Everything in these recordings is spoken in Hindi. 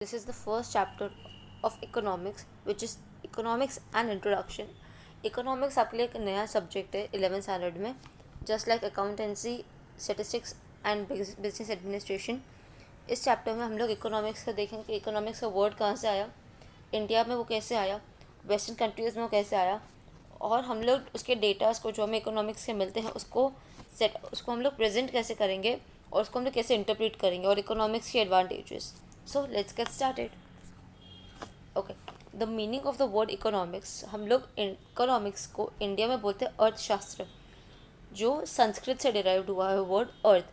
This is the first chapter of economics, which is economics and introduction. Economics आपके लिए एक नया सब्जेक्ट है 11th स्टैंडर्ड में, just like accountancy, statistics and business administration. इस चैप्टर में हम लोग इकोनॉमिक्स का देखेंगे कि इकोनॉमिक्स का वर्ड कहाँ से आया, इंडिया में वो कैसे आया, वेस्टर्न कंट्रीज़ में वो कैसे आया, और हम लोग उसके डेटास को जो हमें इकोनॉमिक्स के मिलते हैं उसको हम लोग प्रेजेंट कैसे करेंगे और उसको हम लोग कैसे इंटरप्रेट करेंगे, और इकोनॉमिक्स के advantages. So let's get started. Okay, the meaning of the word economics, हम लोग इकोनॉमिक्स को इंडिया में बोलते हैं अर्थशास्त्र, जो संस्कृत से डिराइव्ड हुआ है वर्ड अर्थ.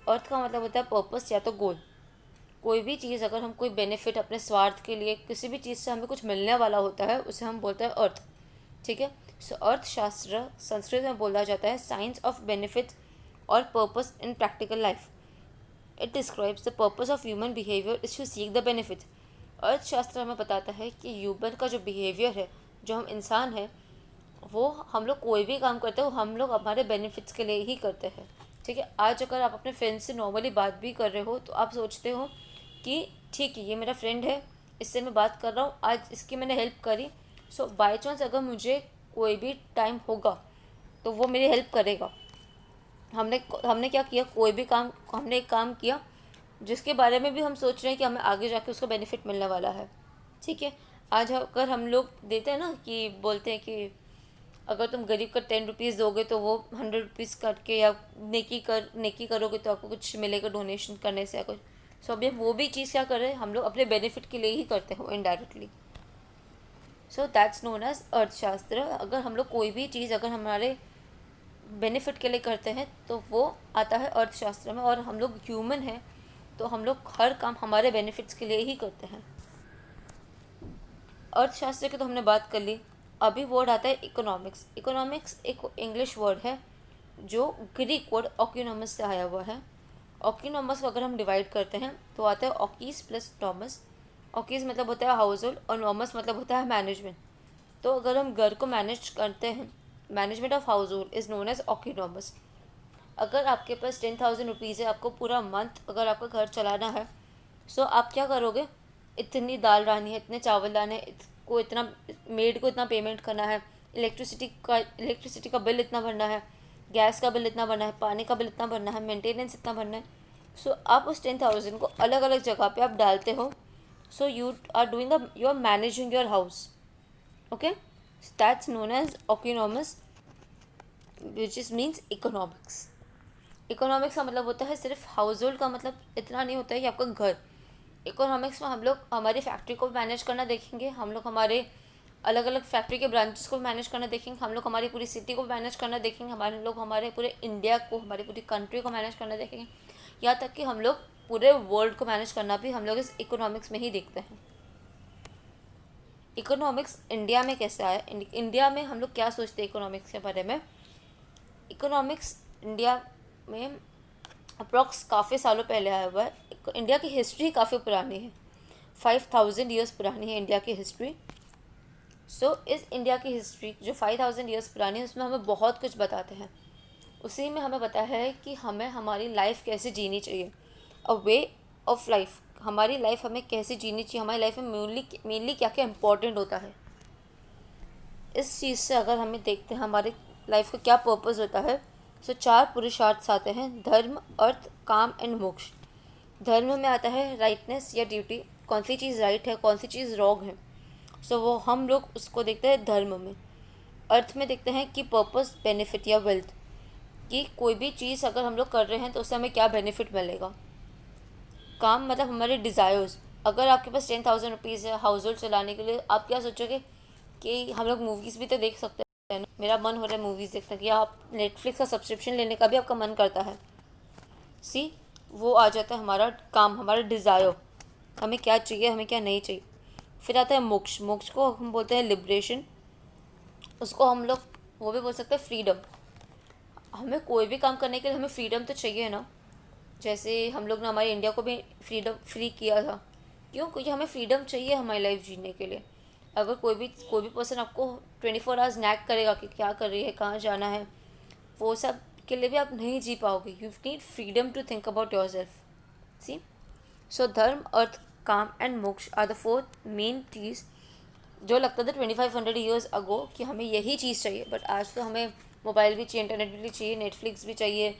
अर्थ का मतलब होता है पर्पस या तो गोल. कोई भी चीज़, अगर हम कोई बेनिफिट अपने स्वार्थ के लिए, किसी भी चीज़ से हमें कुछ मिलने वाला होता है, उसे हम बोलते हैं अर्थ. ठीक है. सो अर्थशास्त्र संस्कृत में बोला जाता है साइंस ऑफ बेनिफिट और purpose in practical life. It describes the purpose of human behaviour is to seek the benefit. अर्थशास्त्र हमें बताता है कि ह्यूमन का जो बिहेवियर है, जो हम इंसान हैं, वो हम लोग कोई भी काम करते हैं वो हम लोग हमारे बेनिफिट्स के लिए ही करते हैं. ठीक है. आज अगर आप अपने फ्रेंड से नॉर्मली बात भी कर रहे हो तो आप सोचते हो कि ठीक है, ये मेरा फ्रेंड है, इससे मैं बात कर रहा हूँ, आज इसकी मैंने हेल्प करी, सो बाई चांस अगर मुझे कोई भी टाइम होगा तो वो मेरी हेल्प करेगा. हमने हमने क्या किया, कोई भी काम, हमने एक काम किया जिसके बारे में भी हम सोच रहे हैं कि हमें आगे जाके उसका बेनिफिट मिलने वाला है. ठीक है. आज अगर हम लोग देते हैं ना, कि बोलते हैं कि अगर तुम गरीब का 10 रुपीज़ दोगे तो वो 100 रुपीज़ करके, या नेकी करोगे तो आपको कुछ मिलेगा डोनेशन करने से या कुछ. सो अभी वो भी चीज़ क्या कर रहे हैं, हम लोग अपने बेनिफिट के लिए ही करते हैं indirectly. So that's known as अर्थशास्त्र. अगर हम लोग कोई भी चीज़ अगर हमारे बेनिफिट के लिए करते हैं तो वो आता है अर्थशास्त्र में. और हम लोग ह्यूमन हैं तो हम लोग हर काम हमारे बेनिफिट्स के लिए ही करते हैं. अर्थशास्त्र की तो हमने बात कर ली. अभी वर्ड आता है इकोनॉमिक्स. इकोनॉमिक्स एक इंग्लिश वर्ड है जो ग्रीक वर्ड ऑक्यूनोमस से आया हुआ है. ऑक्यूनोमस को अगर हम डिवाइड करते हैं तो आता है ऑकीस प्लस नॉमस. ऑकीस मतलब होता है हाउस होल्ड और नॉमस मतलब होता है मैनेजमेंट. तो अगर हम घर को मैनेज करते हैं, management of household is known as oikonomos. अगर आपके पास 10,000 रुपीज़ है, आपको पूरा मंथ अगर आपका घर चलाना है, सो आप क्या करोगे, इतनी दाल लानी है, इतने चावल लाने हैं, को इतना, मेड को इतना पेमेंट करना है, इलेक्ट्रिसिटी का बिल इतना भरना है, गैस का बिल इतना भरना है, पानी का बिल इतना भरना है, मेंटेनेंस इतना भरना है. सो आप उस 10,000 को अलग अलग जगह पे आप डालते हो. So you are managing your house. Okay. That's known as oikonomos, which is means economics. Economics का मतलब होता है सिर्फ हाउस होल्ड का, मतलब इतना नहीं होता है कि आपका घर. इकोनॉमिक्स में हम लोग हमारी फैक्ट्री को मैनेज करना देखेंगे, हम लोग हमारे अलग अलग फैक्ट्री के ब्रांचेस को मैनेज करना देखेंगे, हम लोग हमारी पूरी सिटी को मैनेज करना देखेंगे, हमारे लोग हमारे पूरे इंडिया को, हमारी पूरी कंट्री को मैनेज करना देखेंगे, यहाँ तक कि हम लोग पूरे वर्ल्ड को मैनेज करना भी हम लोग इस इकोनॉमिक्स में ही देखते हैं. इकोनॉमिक्स इंडिया में कैसे आया, इंडिया में हम लोग क्या सोचते हैं इकोनॉमिक्स के बारे में. इकोनॉमिक्स इंडिया में अप्रॉक्स काफ़ी सालों पहले आया हुआ है. इंडिया की हिस्ट्री काफ़ी पुरानी है, 5,000 ईयर्स पुरानी है इंडिया की हिस्ट्री. सो इस इंडिया की हिस्ट्री जो 5,000 ईयर्स पुरानी है, उसमें हमें बहुत कुछ बताते हैं. उसी में हमें बताया है कि हमें हमारी लाइफ कैसे जीनी चाहिए, अ वे ऑफ लाइफ. हमारी लाइफ हमें कैसे जीनी चाहिए, हमारी लाइफ में मेनली क्या क्या इम्पोर्टेंट होता है. इस चीज़ से अगर हमें देखते हैं हमारे लाइफ का क्या पर्पस होता है, सो 4 पुरुषार्थ आते हैं: धर्म, अर्थ, काम एंड मोक्ष. धर्म में आता है राइटनेस या ड्यूटी, कौन सी चीज़ राइट है, कौन सी चीज़ रॉन्ग है. सो वो हम लोग उसको देखते हैं धर्म में. अर्थ में देखते हैं कि पर्पस, बेनिफिट या वेल्थ, कि कोई भी चीज़ अगर हम लोग कर रहे हैं तो उससे हमें क्या बेनिफिट मिलेगा. काम मतलब हमारे डिज़ायर्स. अगर आपके पास 10,000 रुपीज़ है हाउस होल्ड चलाने के लिए, आप क्या सोचोगे कि हम लोग मूवीज़ भी तो देख सकते हैं ना, मेरा मन हो रहा है मूवीज़ देखने की, या आप नेटफ्लिक्स का सब्सक्रिप्शन लेने का भी आपका मन करता है. सी, वो आ जाता है हमारा काम, हमारा डिज़ायर, हमें क्या चाहिए, हमें क्या नहीं चाहिए. फिर आता है मोक्ष. मोक्ष को हम बोलते हैं लिबरेशन. उसको हम लोग वो भी बोल सकते हैं फ्रीडम. हमें कोई भी काम करने के लिए हमें फ्रीडम तो चाहिए ना. जैसे हम लोग ने हमारे इंडिया को भी फ्रीडम फ्री किया था. क्यों? क्योंकि हमें फ्रीडम चाहिए हमारी लाइफ जीने के लिए. अगर कोई भी पर्सन आपको 24 आवर्स नैक करेगा कि क्या कर रही है, कहाँ जाना है, वो सब के लिए भी आप नहीं जी पाओगे. You need freedom to think about yourself. See. So dharma, artha, kama and moksha are the four main चीज़ जो लगता था 2500 ईयर्स अगो कि हमें यही चीज़ चाहिए, बट आज तो हमें मोबाइल भी चाहिए, इंटरनेट भी चाहिए, नेटफ्लिक्स भी चाहिए,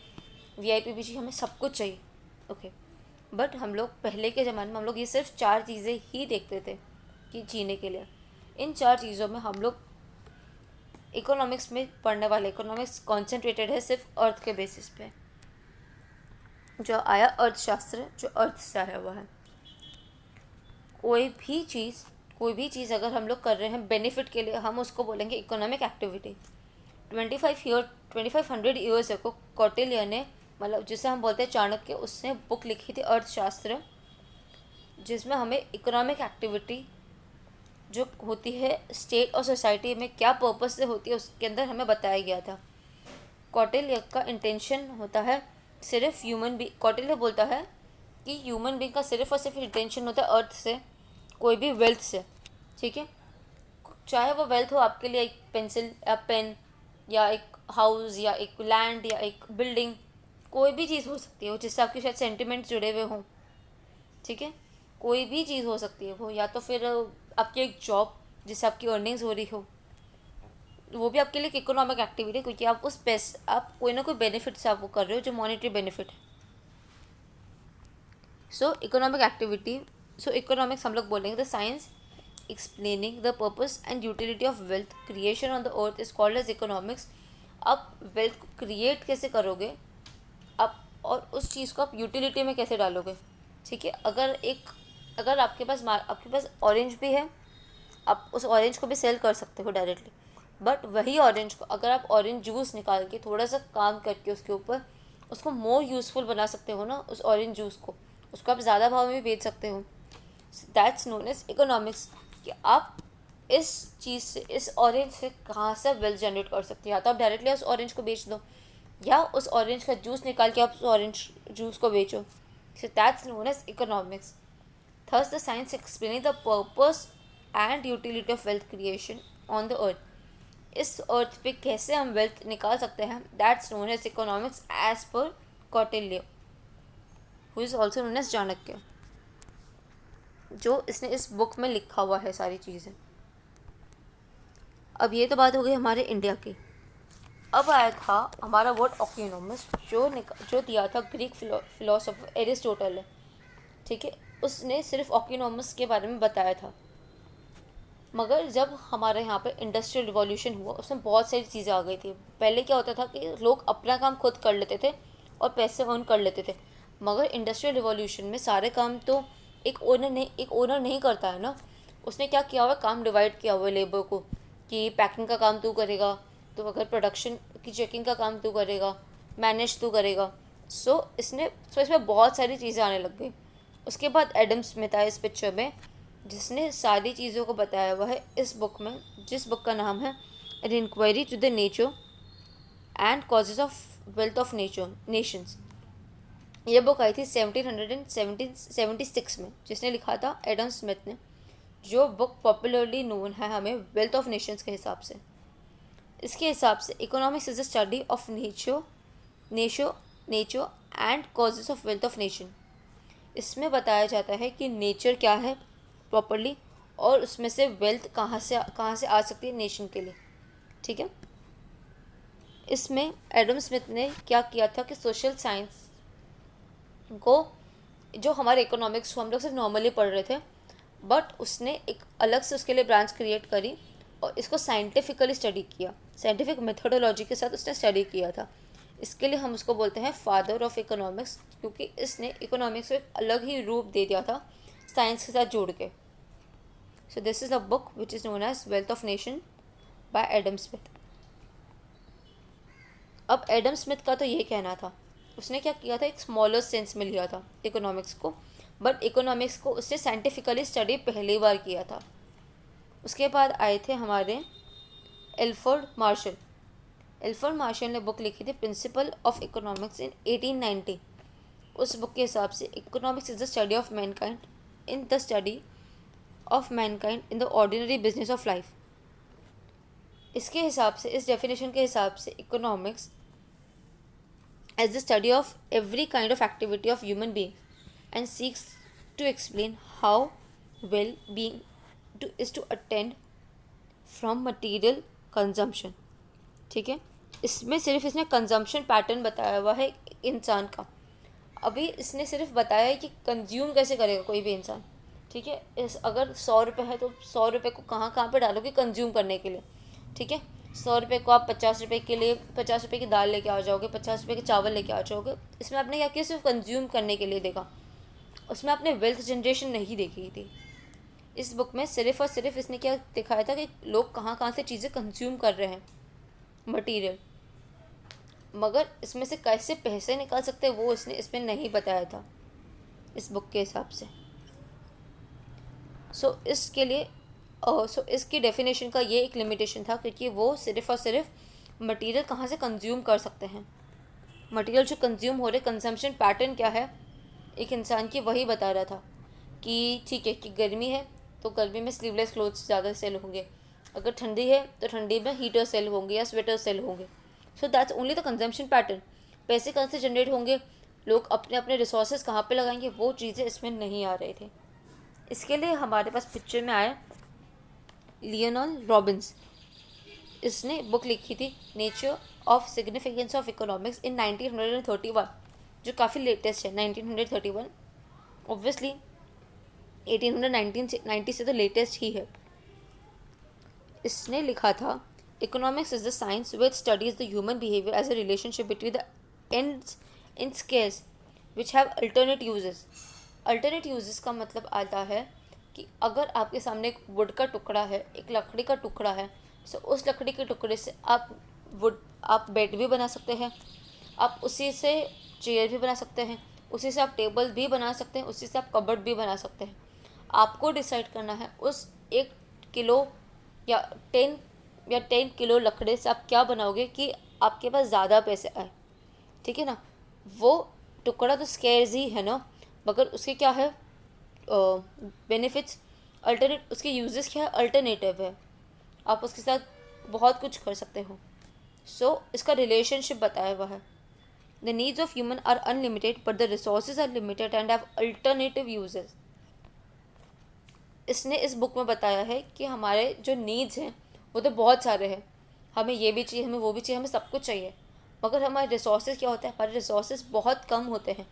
वीआईपी भी चाहिए, हमें सब कुछ चाहिए। ओके, बट हम लोग पहले के ज़माने में हम लोग ये सिर्फ 4 चीज़ें ही देखते थे कि जीने के लिए। इन 4 चीज़ों में हम लोग इकोनॉमिक्स में पढ़ने वाले, इकोनॉमिक्स कॉन्सेंट्रेटेड है सिर्फ अर्थ के बेसिस पे। जो आया अर्थशास्त्र, जो अर्थ से आया हुआ है। कोई भी चीज़ अगर हम लोग कर रहे हैं बेनिफिट के लिए, हम उसको बोलेंगे इकोनॉमिक एक्टिविटी। 2500 ईयर्स को कौटिल्य ने, मतलब जिसे हम बोलते हैं चाणक्य, उसने बुक लिखी थी अर्थशास्त्र, जिसमें हमें इकोनॉमिक एक्टिविटी जो होती है स्टेट और सोसाइटी में क्या पर्पस से होती है उसके अंदर हमें बताया गया था। कौटिल्य का इंटेंशन होता है सिर्फ कौटिल्य बोलता है कि ह्यूमन बींग का सिर्फ और सिर्फ इंटेंशन होता है अर्थ से, कोई भी वेल्थ से, ठीक है। चाहे वो वेल्थ हो आपके लिए एक पेंसिल या पेन या एक हाउस या एक लैंड या एक बिल्डिंग, कोई भी चीज़ हो सकती है वो, जिससे आपके शायद सेंटिमेंट्स जुड़े हुए हों, ठीक है। कोई भी चीज़ हो सकती है वो, या तो फिर आपकी एक जॉब जिससे आपकी अर्निंग्स हो रही हो, वो भी आपके लिए एक इकोनॉमिक एक्टिविटी है, क्योंकि आप उस पैसे, आप कोई ना कोई बेनिफिट से आप वो कर रहे हो जो मॉनेटरी बेनिफिट है। सो इकोनॉमिक्स हम लोग बोलेंगे the science explaining the purpose and utility of wealth creation on the earth is called as economics. आप वेल्थ को क्रिएट कैसे करोगे आप, और उस चीज़ को आप यूटिलिटी में कैसे डालोगे, ठीक है। अगर आपके पास ऑरेंज भी है, आप उस ऑरेंज को भी सेल कर सकते हो डायरेक्टली, बट वही ऑरेंज को अगर आप ऑरेंज जूस निकाल के थोड़ा सा काम करके उसके ऊपर उसको मोर यूज़फुल बना सकते हो ना, उस ऑरेंज जूस को, उसको आप ज़्यादा भाव में भी बेच सकते हो। दैट्स नोन एज इकोनॉमिक्स, कि आप इस चीज़ से, इस ऑरेंज से कहाँ से वेल्थ जनरेट कर सकते हो। या तो आप डायरेक्टली उस ऑरेंज को बेच दो, या उस ऑरेंज का जूस निकाल के आप उस ऑरेंज जूस को बेचो। So that's known as economics. Thus, the science explaining the purpose and utility of wealth creation on the earth. इस अर्थ पे कैसे हम वेल्थ निकाल सकते हैं, that's known as economics as per Kautilya, who is also known as Chanakya, जो इसने इस बुक में लिखा हुआ है सारी चीज़ें। अब ये तो बात हो गई हमारे इंडिया की। अब आया था हमारा वर्ड ओकिनोमिक्स, जो दिया था ग्रीक फिलोसोफर एरिस्टोटल ने, ठीक है। उसने सिर्फ ओकिनोमिक्स के बारे में बताया था, मगर जब हमारे यहाँ पे इंडस्ट्रियल रिवॉल्यूशन हुआ उसमें बहुत सारी चीज़ें आ गई थी। पहले क्या होता था कि लोग अपना काम खुद कर लेते थे और पैसे अर्न कर लेते थे, मगर इंडस्ट्रियल रिवॉल्यूशन में सारे काम तो एक ओनर नहीं करता है ना। उसने क्या किया हुआ है, काम डिवाइड किया हुआ है लेबर को, कि पैकिंग का काम तू करेगा, तो अगर प्रोडक्शन की चेकिंग का काम तू करेगा, मैनेज तू करेगा। सो इसमें बहुत सारी चीज़ें आने लग गई। उसके बाद एडम स्मिथ आया इस पिक्चर में, जिसने सारी चीज़ों को बताया हुआ है इस बुक में, जिस बुक का नाम है an inquiry to the nature and causes of wealth of nations. ये बुक आई थी 1776 में, जिसने लिखा था एडम स्मिथ ने, जो बुक पॉपुलरली नोन है हमें वेल्थ ऑफ नेशंस के हिसाब से। इसके हिसाब से economics is the study of nature and causes of wealth of nation. इसमें बताया जाता है कि नेचर क्या है प्रॉपरली, और उसमें से वेल्थ कहाँ से आ सकती है नेशन के लिए, ठीक है। इसमें एडम स्मिथ ने क्या किया था कि सोशल साइंस को, जो हमारे इकोनॉमिक्स को हम लोग सिर्फ नॉर्मली पढ़ रहे थे, बट उसने एक अलग से उसके लिए ब्रांच क्रिएट करी और इसको साइंटिफिकली स्टडी किया, साइंटिफिक मेथोडोलॉजी के साथ उसने स्टडी किया था। इसके लिए हम उसको बोलते हैं फादर ऑफ इकोनॉमिक्स, क्योंकि इसने इकोनॉमिक्स को एक अलग ही रूप दे दिया था साइंस के साथ जोड़ के। So this is a book which is known as wealth of nation by Adam Smith. अब एडम स्मिथ का तो ये कहना था, उसने क्या किया था, एक स्मॉलर सेंस में लिया था इकोनॉमिक्स को, बट इकोनॉमिक्स को उसने साइंटिफिकली स्टडी पहली बार किया था। उसके बाद आए थे हमारे एल्फ्रेड मार्शल ने बुक लिखी थी प्रिंसिपल ऑफ इकोनॉमिक्स इन 1890। उस बुक के हिसाब से economics is the study of mankind in the ordinary business of life. इसके हिसाब से, इस डेफिनेशन के हिसाब से, economics as the study of every kind of activity of human being and seeks to explain how well-being is to attend from material consumption. ठीक है, इसमें सिर्फ इसने कंजम्पशन पैटर्न बताया हुआ है इंसान का। अभी इसने सिर्फ बताया है कि कंज्यूम कैसे करेगा कोई भी इंसान। ठीक है, इस अगर 100 रुपये है तो 100 रुपये को कहाँ कहाँ पे डालोगे कंज्यूम करने के लिए। ठीक है, 100 रुपये को आप 50 रुपये के लिए 50 रुपये की दाल लेके आ जाओगे, 50 रुपये के चावल लेके आ जाओगे। इसमें आपने क्या किया, सिर्फ कंज्यूम करने के लिए देखा, उसमें आपने वेल्थ जनरेशन नहीं देखी थी। इस बुक में सिर्फ और सिर्फ इसने क्या दिखाया था कि लोग कहाँ कहाँ से चीज़ें कंज्यूम कर रहे हैं, मटेरियल, मगर इसमें से कैसे पैसे निकाल सकते हैं वो इसने इसमें नहीं बताया था इस बुक के हिसाब से। इसके लिए इसकी डेफिनेशन का ये एक लिमिटेशन था, क्योंकि वो सिर्फ और सिर्फ मटेरियल कहाँ से कंज्यूम कर सकते हैं, मटेरियल जो कंज्यूम हो रहे, कंजम्पशन पैटर्न क्या है एक इंसान की, वही बता रहा था। कि ठीक है कि गर्मी है तो गर्मी में स्लीवलेस क्लोथ्स ज़्यादा सेल होंगे, अगर ठंडी है तो ठंडी में हीटर सेल होंगे या स्वेटर सेल होंगे। So that's only the consumption pattern. पैसे कहाँ से जनरेट होंगे, लोग अपने अपने रिसोर्सेज कहाँ पे लगाएंगे, वो चीज़ें इसमें नहीं आ रही थी। इसके लिए हमारे पास पिक्चर में आया लियोनल रॉबिन्स। इसने बुक लिखी थी nature of significance of economics in 1931, जो काफ़ी लेटेस्ट है। 1931 ऑब्वियसली 1890 से तो लेटेस्ट ही है। इसने लिखा था economics is the science which studies the human behaviour as a relationship between the ends in scarce which have alternate uses. Alternate uses का मतलब आता है कि अगर आपके सामने एक वुड का टुकड़ा है, एक लकड़ी का टुकड़ा है, सो उस लकड़ी के टुकड़े से आप बेड भी बना सकते हैं, आप उसी से चेयर भी बना सकते हैं, उसी से आप टेबल भी बना सकते हैं, उसी से आप कबर्ड भी बना सकते हैं। आपको डिसाइड करना है उस 1 किलो या 10 किलो लकड़े से आप क्या बनाओगे कि आपके पास ज़्यादा पैसे आए। ठीक है ना, वो टुकड़ा तो स्केयर्स ही है ना, मगर उसके क्या है बेनिफिट्स, अल्टरनेट, उसके यूजेस क्या है, अल्टरनेटिव है, आप उसके साथ बहुत कुछ कर सकते हो। इसका रिलेशनशिप बताया हुआ है। The needs of human are unlimited but the resources are limited and have alternative uses. इसने इस बुक में बताया है कि हमारे जो नीड्स हैं वो तो बहुत सारे हैं, हमें ये भी चाहिए, हमें वो भी चाहिए, हमें सब कुछ चाहिए, मगर हमारे रिसोर्सेज क्या होते हैं, हमारे रिसोर्सेज बहुत कम होते हैं।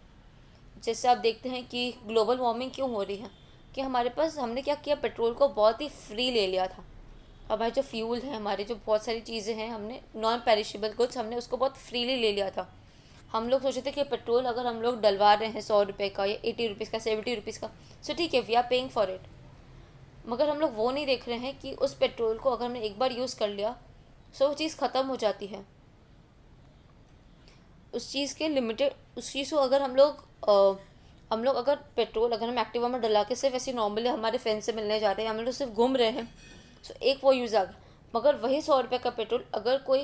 जैसे आप देखते हैं कि ग्लोबल वार्मिंग क्यों हो रही है, कि हमारे पास हमने क्या किया, पेट्रोल को बहुत ही फ्री ले लिया था। हमारे जो फ्यूल है, हमारी जो बहुत सारी चीज़ें हैं, हमने नॉन पेरिशेबल गुड्स हमने उसको बहुत फ्रीली ले लिया था। हम लोग सोचे थे कि पेट्रोल अगर हम लोग डलवा रहे हैं 100 रुपये का या 80 रुपीज़ का, 70 रुपीज़ का, सो ठीक है, we are paying for it. मगर हम लोग वो नहीं देख रहे हैं कि उस पेट्रोल को अगर हमने एक बार यूज़ कर लिया सो वो चीज़ ख़त्म हो जाती है। उस चीज़ के लिमिटेड, उस चीज़ को अगर हम लोग अगर पेट्रोल अगर हम एक्टिवा में डला के सिर्फ ऐसे नॉर्मली हमारे फ्रेंड से मिलने जा रहे हैं, हम लोग सिर्फ घूम रहे हैं, सो एक वो यूज़ आ गया। मगर वही 100 रुपये का पेट्रोल अगर कोई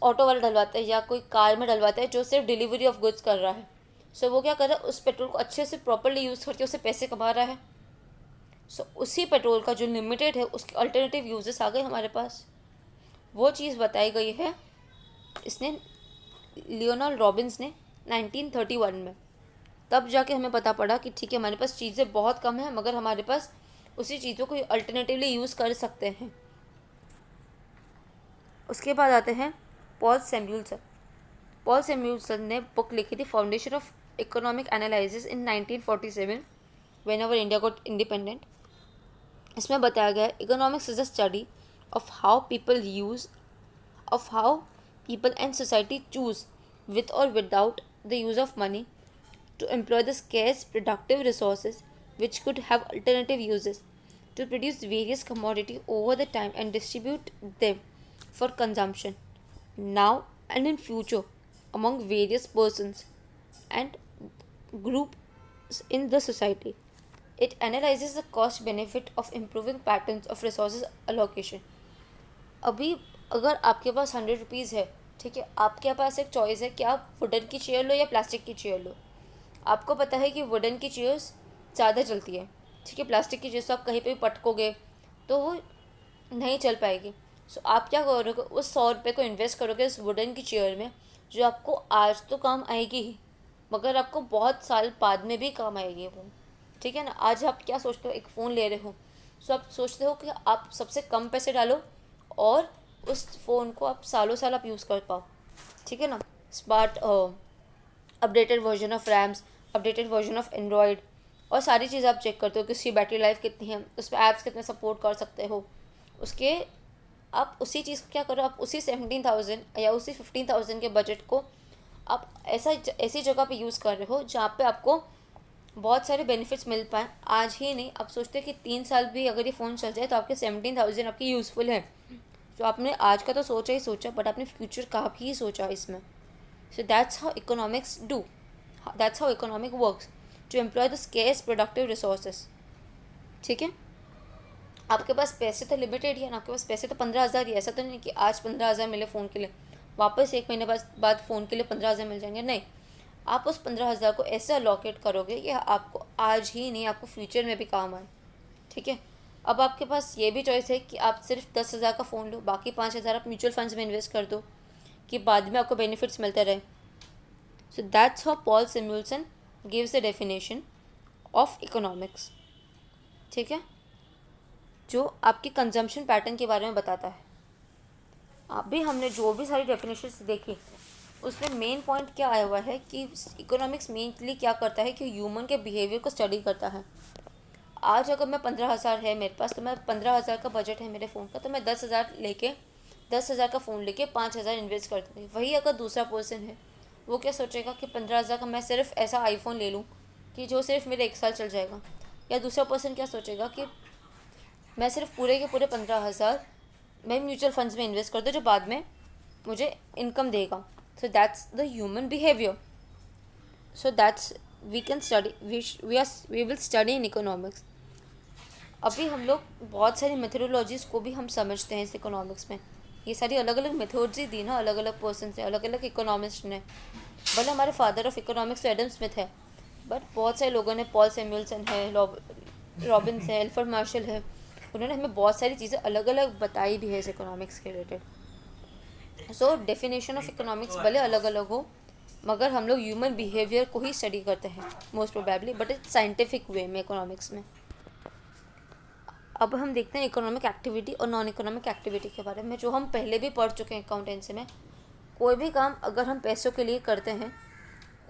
ऑटो वाला डलवाता है या कोई कार में डलवाता है जो सिर्फ डिलीवरी ऑफ गुड्स कर रहा है, सो वो क्या कर रहा है, उस पेट्रोल को अच्छे से प्रॉपरली यूज़ करके उससे पैसे कमा रहा है। उसी पेट्रोल का जो लिमिटेड है उसके अल्टरनेटिव यूजेस आ गए हमारे पास, वो चीज़ बताई गई है इसने लियोनल रॉबिन्स ने 1931 में। तब जाके हमें पता पड़ा कि ठीक है, हमारे पास चीज़ें बहुत कम हैं मगर हमारे पास उसी चीज़ों को अल्टरनेटिवली यूज़ कर सकते हैं। उसके बाद आते हैं पॉल सैमुएल्सन। पॉल सैमुएल्सन ने बुक लिखी थी foundation of economic analysis in 1947 whenever India got independent. इसमें बताया गया economics is a study of how people and society choose with or without the use of money to employ the scarce productive resources which could have alternative uses to produce various commodity over the time and distribute them for consumption now and in future among various persons and groups in the society. It analyzes the cost benefit of improving patterns of resources allocation. अभी अगर आपके पास 100 रुपीज़ है, ठीक है, आपके पास एक चॉइस है कि आप वुडन की चेयर लो या प्लास्टिक की चेयर लो। आपको पता है कि वुडन की चेयर्स ज़्यादा चलती है, ठीक है, प्लास्टिक की चेयर्स आप कहीं पे भी पटकोगे तो वो नहीं चल पाएगी। आप क्या करोगे, उस 100 रुपये को इन्वेस्ट करोगे उस वुडन की चेयर में जो आपको आज तो काम आएगी ही, मगर आपको बहुत साल बाद में भी काम आएगी वो, ठीक है ना। आज आप क्या सोचते हो, एक फ़ोन ले रहे हो, सो आप सोचते हो कि आप सबसे कम पैसे डालो और उस फ़ोन को आप सालों साल आप यूज़ कर पाओ, ठीक है ना। Smart updated version of RAMs, updated version of Android, और सारी चीज़ आप चेक करते हो कि उसकी बैटरी लाइफ कितनी है, उस पर ऐप्स कितने सपोर्ट कर सकते हो उसके। आप उसी चीज़ को क्या करो, आप उसी 17,000 या उसी 15,000 के बजट को आप ऐसी जगह पे यूज़ कर रहे हो जहाँ पे आपको बहुत सारे बेनिफिट्स मिल पाए। आज ही नहीं, आप सोचते हैं कि 3 साल भी अगर ये फ़ोन चल जाए तो आपके 17,000 आपकी यूज़फुल है। तो आपने आज का तो सोचा ही सोचा, बट आपने फ्यूचर का भी सोचा इसमें। So that's how economics do, that's how economic works, to employ the scarce productive resources, ठीक है। आपके पास पैसे तो लिमिटेड ही है ना, आपके पास पैसे तो 15,000 ही, ऐसा तो नहीं कि आज 15,000 मिले फ़ोन के लिए, वापस 1 महीने बाद फ़ोन के लिए 15,000 मिल जाएंगे, नहीं। आप उस 15,000 को ऐसे अलॉकेट करोगे कि आपको आज ही नहीं, आपको फ्यूचर में भी काम आए, ठीक है। अब आपके पास ये भी चॉइस है कि आप सिर्फ 10,000 का फ़ोन लो, बाकी 5,000 आप म्यूचुअल फंड्स में इन्वेस्ट कर दो कि बाद में आपको बेनिफिट्स मिलते रहे। सो that's how Paul Samuelson gives the definition of economics, ठीक है, जो आपकी कंजम्पशन पैटर्न के बारे में बताता है। अभी हमने जो भी सारी डेफिनेशंस देखी उसमें मेन पॉइंट क्या आया हुआ है कि इकोनॉमिक्स मेनली क्या करता है कि ह्यूमन के बिहेवियर को स्टडी करता है। आज अगर मैं 15,000 है मेरे पास, तो मैं 15,000 का बजट है मेरे फ़ोन का, तो मैं 10,000 का फ़ोन लेके 5,000 इन्वेस्ट कर दूँगी। वही अगर दूसरा पर्सन है, वो क्या सोचेगा कि 15,000 का मैं सिर्फ ऐसा आईफोन ले लूँ कि जो सिर्फ मेरे 1 साल चल जाएगा। या दूसरा पर्सन क्या सोचेगा कि मैं सिर्फ पूरे के पूरे 15,000 मैं म्यूचुअल फंड्स में इन्वेस्ट कर दूँ जो बाद में मुझे इनकम देगा। So that's the human behaviour. So that's we can study, we will study in economics. अभी हम लोग बहुत सारी मेथोडोलॉजीज को भी हम समझते हैं इस इकोनॉमिक्स में। ये सारी अलग अलग मेथड्स ही दी ना अलग अलग पर्सन से, अलग अलग इकोनॉमिस्ट ने। भले हमारे फादर ऑफ इकोनॉमिक्स तो एडम स्मिथ है, बट बहुत सारे लोगों ने, पॉल सैमुअल्सन है, रॉबिन्स है, एल्फ्रेड मार्शल है, उन्होंने हमें बहुत सारी चीज़ें अलग अलग बताई भी है इस इकोनॉमिक्स के related. So definition of economics भले अलग अलग हो, मगर हम लोग ह्यूमन बिहेवियर को ही स्टडी करते हैं most probably, but it's scientific way में इकोनॉमिक्स में। अब हम देखते हैं इकोनॉमिक एक्टिविटी और नॉन इकोनॉमिक एक्टिविटी के बारे में, जो हम पहले भी पढ़ चुके हैं अकाउंटेंसी में। कोई भी काम अगर हम पैसों के लिए करते हैं,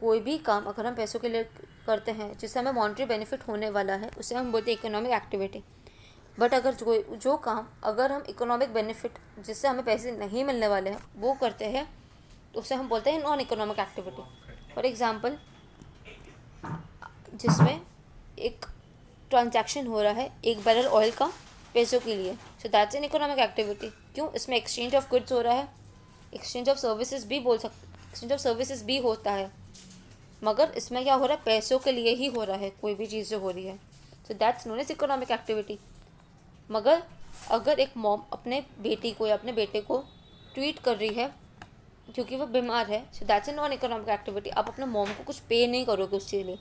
कोई भी काम अगर हम पैसों के लिए करते हैं जिससे हमें मॉनेटरी बेनिफिट होने वाला है, उसे हम बोलते हैं इकोनॉमिक एक्टिविटी। बट अगर जो काम अगर हम इकोनॉमिक बेनिफिट जिससे हमें पैसे नहीं मिलने वाले हैं वो करते हैं, तो उसे हम बोलते हैं non economic activity. For example, जिसमें एक ट्रांजैक्शन हो रहा है 1 बैरल ऑयल का पैसों के लिए, so that's an economic activity. क्यों? इसमें एक्सचेंज ऑफ गुड्स हो रहा है, एक्सचेंज ऑफ सर्विसेज भी एक्सचेंज ऑफ सर्विसेज भी होता है, मगर इसमें क्या हो रहा है, पैसों के लिए ही हो रहा है, कोई भी चीज़ जो हो रही है। So that's known as economic activity. मगर अगर एक मॉम अपने बेटी को या अपने बेटे को ट्रीट कर रही है क्योंकि वो बीमार है, so that's a non economic activity. आप अपने मॉम को कुछ पे नहीं करोगे उसके लिए,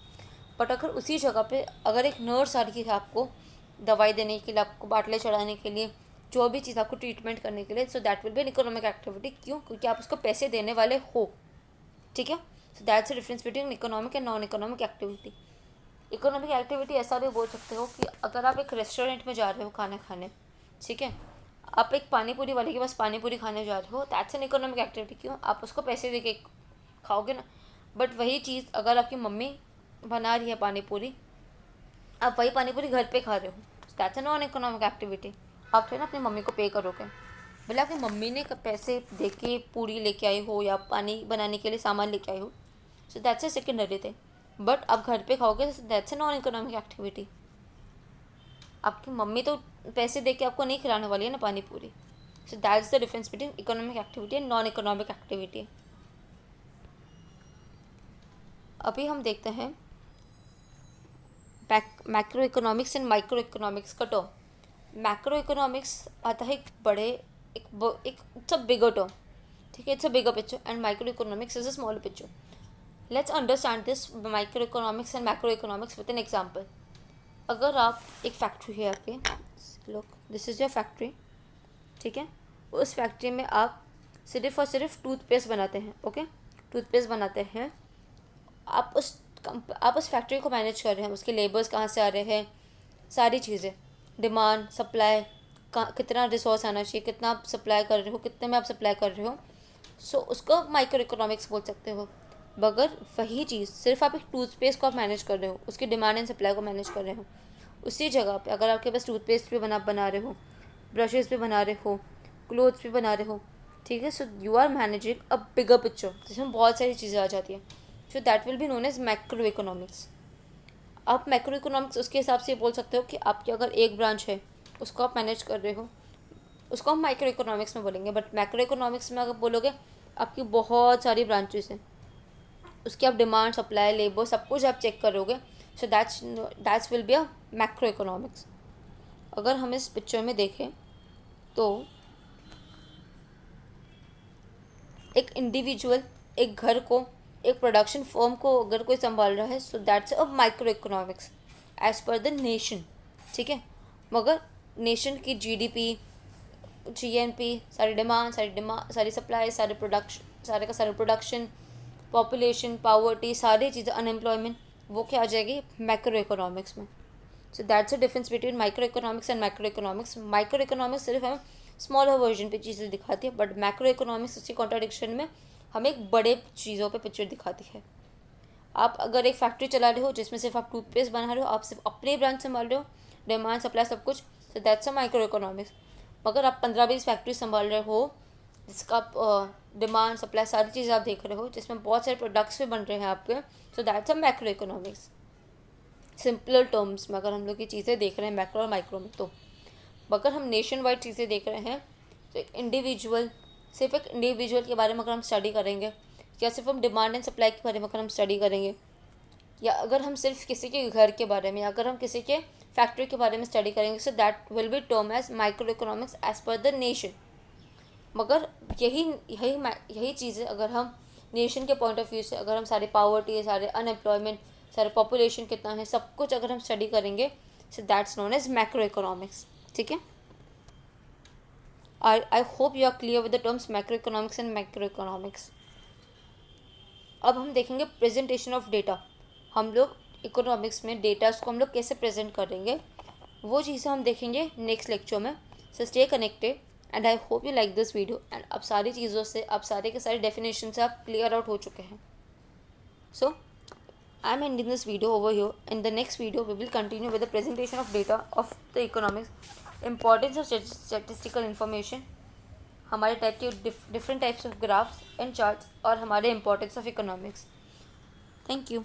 बट अगर उसी जगह पे अगर एक नर्स आ रही है आपको दवाई देने के लिए, आपको बाटले चढ़ाने के लिए, जो भी चीज़ आपको ट्रीटमेंट करने के लिए, सो that will B an economic activity. क्यों? क्योंकि आप उसको पैसे देने वाले हो, ठीक है। So that's a difference between economic and non economic activity. Economic activity ऐसा भी बोल सकते हो कि अगर आप एक रेस्टोरेंट में जा रहे हो खाना खाने, ठीक है, आप एक पानी पूरी वाले के पास पानी पूरी खाने जा रहे हो, दैट्स एन इकोनॉमिक एक्टिविटी। क्यों? आप उसको पैसे दे के खाओगे ना। बट वही चीज़ अगर आपकी मम्मी बना रही है पानी पूरी, आप वही पानी पूरी घर पे खा रहे हो, that's a non economic activity. आप फिर ना अपनी मम्मी को पे करोगे, भले आपकी मम्मी ने पैसे दे के पूरी लेके आई हो या पानी बनाने के लिए सामान लेके आई हो, so that's a secondary thing. But आप घर पे खाओगे, that's a non economic activity. आपकी मम्मी तो पैसे दे के आपको नहीं खिलाने वाली है ना पानी पूरी। सो that's the difference between economic activity and non economic activity. अभी हम देखते हैं macro economics and micro economics का टर्म। मैक्रो इकोनॉमिक्स आता है एक इट्स अ बिगर टर्म, ठीक है, it's a bigger picture, and micro economics is a smaller picture. Let's understand this micro economics and macro economics with an example. अगर आप एक फैक्ट्री है आपके, look this is your factory, ठीक है, उस फैक्ट्री में आप सिर्फ और सिर्फ टूथपेस्ट बनाते हैं, ओके, टूथपेस्ट बनाते हैं, आप उस फैक्ट्री को मैनेज कर रहे हैं, उसके लेबर्स कहाँ से आ रहे हैं, सारी चीज़ें, डिमांड सप्लाई, कितना रिसोर्स आना चाहिए, कितना आप सप्लाई कर रहे हो, कितने में आप सप्लाई कर रहे हो, सो उसको माइक्रो इकोनॉमिक्स बोल सकते हो। मगर वही चीज़ सिर्फ आप एक टूथपेस्ट को आप मैनेज कर रहे हो, उसकी डिमांड एंड सप्लाई को मैनेज कर रहे हो, उसी जगह पे अगर आपके पास टूथपेस्ट भी बना रहे हो, ब्रशेज़ भी बना रहे हो, क्लोथ्स भी बना रहे हो, ठीक है, so you are managing a bigger picture जिसमें बहुत सारी चीज़ें आ जाती हैं, so that will be known as macro economics. आप मैक्रो इकोनॉमिक्स उसके हिसाब से बोल सकते हो कि आपकी अगर एक ब्रांच है उसको आप मैनेज कर रहे हो, उसको हम माइक्रो इकोनॉमिक्स में बोलेंगे। बट मैक्रो इकोनॉमिक्स में अगर बोलोगे आपकी बहुत सारी ब्रांचेस हैं, उसकी आप डिमांड सप्लाई लेबर सब कुछ आप चेक करोगे, so that's will be a macro economics. अगर हम इस पिक्चर में देखें तो एक इंडिविजुअल एक घर को, एक प्रोडक्शन फर्म को अगर कोई संभाल रहा है, so that's a micro economics as per the nation, ठीक है। मगर नेशन की जीडीपी, जीएनपी, सारी सप्लाई, सारे प्रोडक्शन, पॉपुलेशन, पावर्टी, सारी चीज़ें, अनएम्प्लॉयमेंट, वो क्या आ जाएगी मैक्रो इकोनॉमिक्स में। सो that's a difference between micro economics and macro economics. Micro economics सिर्फ हमें स्मॉलर वर्जन पे चीज़ें दिखाती है, बट मैक्रो इकोनॉमिक्स उसकी कॉन्ट्राडिक्शन में हमें एक बड़े चीज़ों पे पिक्चर दिखाती है। आप अगर एक फैक्ट्री चला रहे हो जिसमें सिर्फ आप टूथपेस्ट बना रहे हो, आप सिर्फ अपने ब्रांच संभाल रहे हो, डिमांड सप्लाई सब कुछ, सो दैट्स अ माइक्रो इकोनॉमिक्स। मगर आप 15-20 फैक्ट्री संभाल रहे हो जिसका आप डिमांड सप्लाई सारी चीज़ें आप देख रहे हो, जिसमें बहुत सारे प्रोडक्ट्स भी बन रहे हैं आपके, सो that's a macro economics. Simpler terms में अगर हम लोग ये चीज़ें देख रहे हैं मैक्रो और माइक्रो में, तो अगर हम नेशन वाइड चीज़ें देख रहे हैं तो एक इंडिविजुअल के बारे में अगर हम स्टडी करेंगे, या सिर्फ हम डिमांड एंड सप्लाई के बारे में अगर हम स्टडी करेंगे, या अगर हम सिर्फ किसी के घर के बारे में, या अगर हम किसी के फैक्ट्री के बारे में स्टडी करेंगे, so that will be term as micro economics as per the nation. मगर यही चीज़ें अगर हम नेशन के पॉइंट ऑफ व्यू से, अगर हम सारे पावर्टी, सारे अनएम्प्लॉयमेंट, सारे पॉपुलेशन कितना है, सब कुछ अगर हम स्टडी करेंगे, so that's known as macro economics, ठीक है। I hope you are clear with the terms macro economics and micro economics. अब हम देखेंगे प्रेजेंटेशन ऑफ डेटा। हम लोग इकोनॉमिक्स में डेटास को हम लोग कैसे प्रेजेंट करेंगे, वो चीज़ें हम देखेंगे नेक्स्ट लेक्चर में। So stay connected and I hope you like this video. And अब सारी चीज़ों से, अब सारे के सारे डेफिनेशन से आप क्लियर आउट हो चुके हैं। So I am ending this video over here. In the next video we will continue with the presentation of data of the economics, importance of statistical information, हमारे टाइप के different types of graphs and charts, और हमारे importance of economics. Thank you.